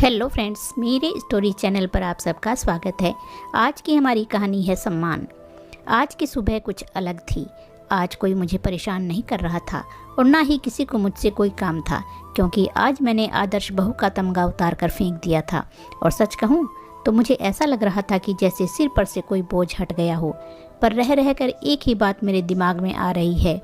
Hello friends, मेरे story channel पर आप सबका स्वागत है। आज की हमारी कहानी है सम्मान। आज की सुबह कुछ अलग थी। आज कोई मुझे परेशान नहीं कर रहा था और ना ही किसी को मुझसे कोई काम था, क्योंकि आज मैंने आदर्श बहू का तमगा उतार कर फेंक दिया था। और सच कहूँ तो मुझे ऐसा लग रहा था कि जैसे सिर पर से कोई बोझ हट गया हो। पर रह रह कर एक ही बात मेरे दिमाग में आ रही है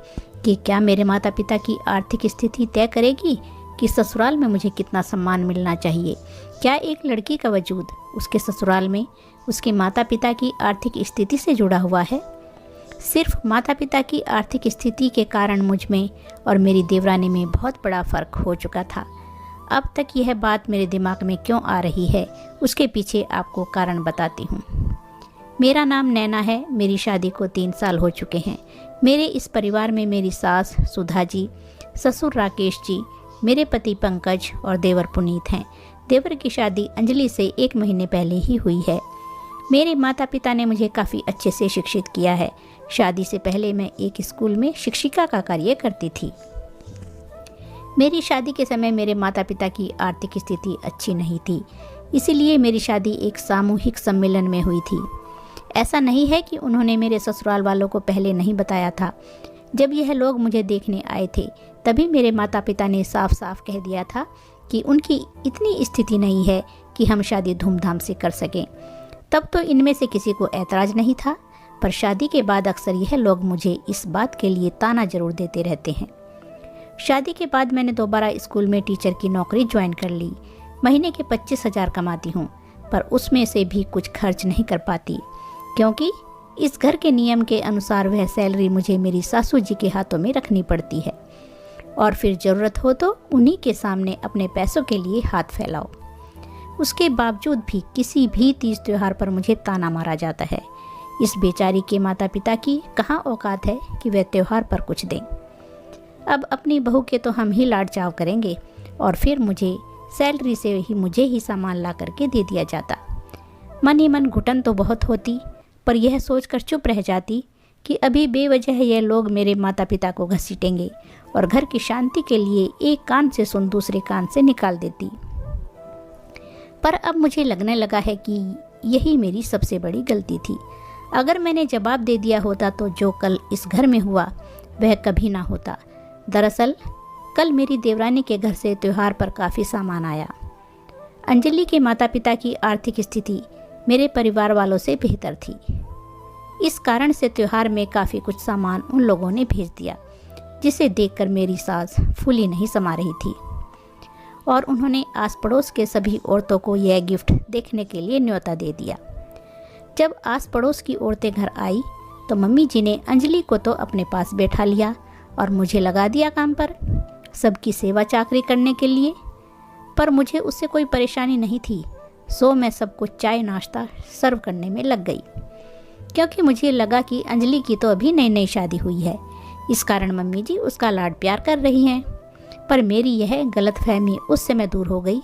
कि क्या मेरे माता पिता की आर्थिक स्थिति तय करेगी कि ससुराल में मुझे कितना सम्मान मिलना चाहिए। क्या एक लड़की का वजूद उसके ससुराल में उसके माता पिता की आर्थिक स्थिति से जुड़ा हुआ है? सिर्फ माता पिता की आर्थिक स्थिति के कारण मुझ में और मेरी देवरानी में बहुत बड़ा फ़र्क हो चुका था। अब तक यह बात मेरे दिमाग में क्यों आ रही है, उसके पीछे आपको कारण बताती हूँ। मेरा नाम नैना है। मेरी शादी को 3 साल हो चुके हैं। मेरे इस परिवार में मेरी सास सुधा जी, ससुर राकेश जी, मेरे पति पंकज और देवर पुनीत हैं। देवर की शादी अंजलि से 1 महीने पहले ही हुई है। मेरे माता पिता ने मुझे काफ़ी अच्छे से शिक्षित किया है। शादी से पहले मैं एक स्कूल में शिक्षिका का कार्य करती थी। मेरी शादी के समय मेरे माता पिता की आर्थिक स्थिति अच्छी नहीं थी, इसीलिए मेरी शादी एक सामूहिक सम्मेलन में हुई थी। ऐसा नहीं है कि उन्होंने मेरे ससुराल वालों को पहले नहीं बताया था। जब यह लोग मुझे देखने आए थे तभी मेरे माता पिता ने साफ साफ कह दिया था कि उनकी इतनी स्थिति नहीं है कि हम शादी धूमधाम से कर सकें। तब तो इनमें से किसी को ऐतराज़ नहीं था, पर शादी के बाद अक्सर यह लोग मुझे इस बात के लिए ताना जरूर देते रहते हैं। शादी के बाद मैंने दोबारा स्कूल में टीचर की नौकरी ज्वाइन कर ली। महीने के 25,000 कमाती हूँ, पर उसमें से भी कुछ खर्च नहीं कर पाती, क्योंकि इस घर के नियम के अनुसार वह सैलरी मुझे मेरी सासू जी के हाथों में रखनी पड़ती है और फिर ज़रूरत हो तो उन्हीं के सामने अपने पैसों के लिए हाथ फैलाओ। उसके बावजूद भी किसी भी तीज त्योहार पर मुझे ताना मारा जाता है। इस बेचारी के माता पिता की कहाँ औकात है कि वह त्योहार पर कुछ दें। अब अपनी बहू के तो हम ही लाड चाव करेंगे और फिर मुझे सैलरी से ही मुझे ही सामान ला करके दे दिया जाता। मन ही मन घुटन तो बहुत होती, पर यह सोचकर चुप रह जाती कि अभी बेवजह यह लोग मेरे माता पिता को घसीटेंगे और घर की शांति के लिए एक कान से सुन दूसरे कान से निकाल देती। पर अब मुझे लगने लगा है कि यही मेरी सबसे बड़ी गलती थी। अगर मैंने जवाब दे दिया होता तो जो कल इस घर में हुआ वह कभी ना होता। दरअसल कल मेरी देवरानी के घर से त्योहार पर काफ़ी सामान आया। अंजलि के माता पिता की आर्थिक स्थिति मेरे परिवार वालों से बेहतर थी। इस कारण से त्योहार में काफ़ी कुछ सामान उन लोगों ने भेज दिया, जिसे देखकर मेरी सास फूली नहीं समा रही थी और उन्होंने आस पड़ोस के सभी औरतों को यह गिफ्ट देखने के लिए न्योता दे दिया। जब आस पड़ोस की औरतें घर आई तो मम्मी जी ने अंजलि को तो अपने पास बैठा लिया और मुझे लगा दिया काम पर, सबकी सेवा चाकरी करने के लिए। पर मुझे उससे कोई परेशानी नहीं थी, सो मैं सबको चाय नाश्ता सर्व करने में लग गई, क्योंकि मुझे लगा कि अंजलि की तो अभी नई नई शादी हुई है, इस कारण मम्मी जी उसका लाड प्यार कर रही हैं। पर मेरी यह गलतफहमी उस समय दूर हो गई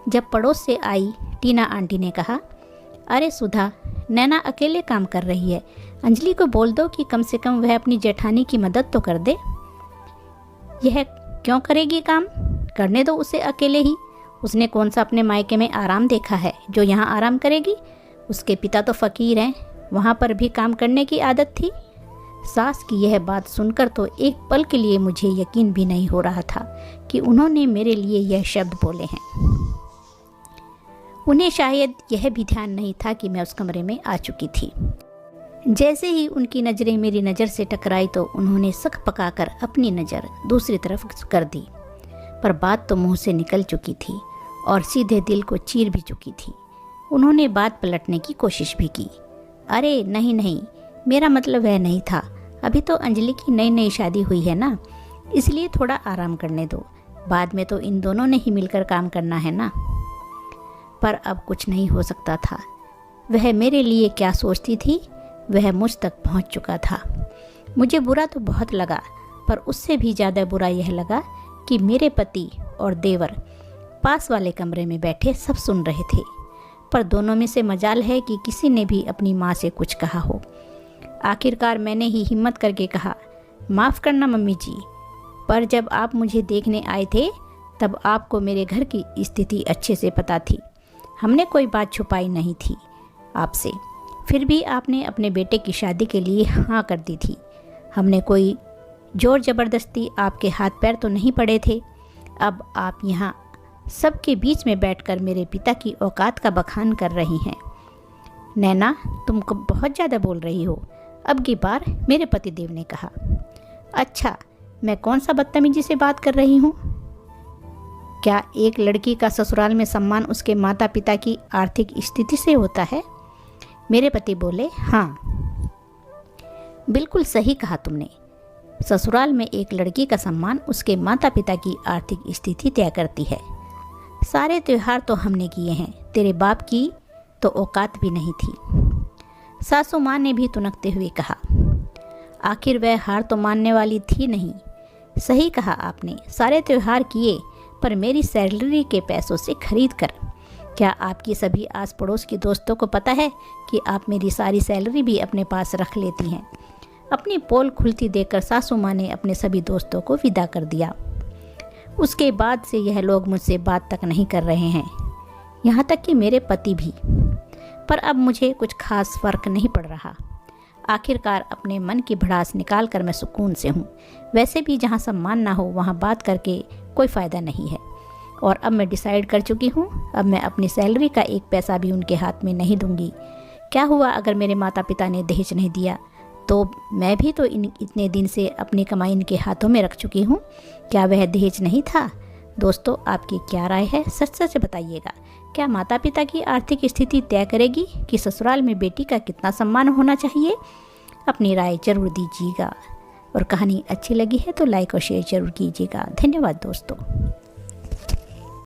जब पड़ोस से आई टीना आंटी ने कहा, अरे सुधा, नैना अकेले काम कर रही है, अंजलि को बोल दो कि कम से कम वह अपनी जेठानी की मदद तो कर दे। यह क्यों करेगी काम? करने दो उसे अकेले ही। उसने कौन सा अपने मायके में आराम देखा है जो यहाँ आराम करेगी? उसके पिता तो फ़कीर हैं, वहाँ पर भी काम करने की आदत थी। सास की यह बात सुनकर तो एक पल के लिए मुझे यकीन भी नहीं हो रहा था कि उन्होंने मेरे लिए यह शब्द बोले हैं। उन्हें शायद यह भी ध्यान नहीं था कि मैं उस कमरे में आ चुकी थी। जैसे ही उनकी नज़रें मेरी नज़र से टकराई तो उन्होंने सक पकाकर अपनी नज़र दूसरी तरफ कर दी। पर बात तो मुंह से निकल चुकी थी और सीधे दिल को चीर भी चुकी थी। उन्होंने बात पलटने की कोशिश भी की। अरे नहीं नहीं, मेरा मतलब वह नहीं था। अभी तो अंजलि की नई नई शादी हुई है ना, इसलिए थोड़ा आराम करने दो। बाद में तो इन दोनों ने ही मिलकर काम करना है ना। पर अब कुछ नहीं हो सकता था। वह मेरे लिए क्या सोचती थी वह मुझ तक पहुंच चुका था। मुझे बुरा तो बहुत लगा, पर उससे भी ज़्यादा बुरा यह लगा कि मेरे पति और देवर पास वाले कमरे में बैठे सब सुन रहे थे। पर दोनों में से मजाल है कि किसी ने भी अपनी माँ से कुछ कहा हो। आखिरकार मैंने ही हिम्मत करके कहा, माफ़ करना मम्मी जी, पर जब आप मुझे देखने आए थे तब आपको मेरे घर की स्थिति अच्छे से पता थी। हमने कोई बात छुपाई नहीं थी आपसे। फिर भी आपने अपने बेटे की शादी के लिए हाँ कर दी थी। हमने कोई जोर ज़बरदस्ती आपके हाथ पैर तो नहीं पड़े थे। अब आप यहाँ सबके बीच में बैठकर मेरे पिता की औकात का बखान कर रही हैं। नैना, तुम बहुत ज़्यादा बोल रही हो, अब की बार मेरे पतिदेव ने कहा। अच्छा, मैं कौन सा बदतमीजी से बात कर रही हूँ? क्या एक लड़की का ससुराल में सम्मान उसके माता पिता की आर्थिक स्थिति से होता है? मेरे पति बोले, हाँ, बिल्कुल सही कहा तुमने। ससुराल में एक लड़की का सम्मान उसके माता पिता की आर्थिक स्थिति तय करती है। सारे त्योहार तो हमने किए हैं, तेरे बाप की तो औकात भी नहीं थी। सासू माँ ने भी तुनकते हुए कहा। आखिर वह हार तो मानने वाली थी नहीं। सही कहा आपने, सारे त्योहार किए, पर मेरी सैलरी के पैसों से खरीद कर। क्या आपकी सभी आस पड़ोस के दोस्तों को पता है कि आप मेरी सारी सैलरी भी अपने पास रख लेती हैं? अपनी पोल खुलती देखकर सासू माँ ने अपने सभी दोस्तों को विदा कर दिया। उसके बाद से यह लोग मुझसे बात तक नहीं कर रहे हैं, यहाँ तक कि मेरे पति भी। पर अब मुझे कुछ खास फर्क नहीं पड़ रहा। आखिरकार अपने मन की भड़ास निकाल कर मैं सुकून से हूँ। वैसे भी जहाँ सम्मान ना हो वहाँ बात करके कोई फ़ायदा नहीं है। और अब मैं डिसाइड कर चुकी हूँ, अब मैं अपनी सैलरी का एक पैसा भी उनके हाथ में नहीं दूंगी। क्या हुआ अगर मेरे माता पिता ने दहेज नहीं दिया? तो मैं भी तो इतने दिन से अपनी कमाई इनके हाथों में रख चुकी हूँ। क्या वह दहेज नहीं था? दोस्तों, आपकी क्या राय है? सच सच बताइएगा। क्या माता पिता की आर्थिक स्थिति तय करेगी कि ससुराल में बेटी का कितना सम्मान होना चाहिए? अपनी राय जरूर दीजिएगा। और कहानी अच्छी लगी है तो लाइक और शेयर जरूर कीजिएगा। धन्यवाद दोस्तों।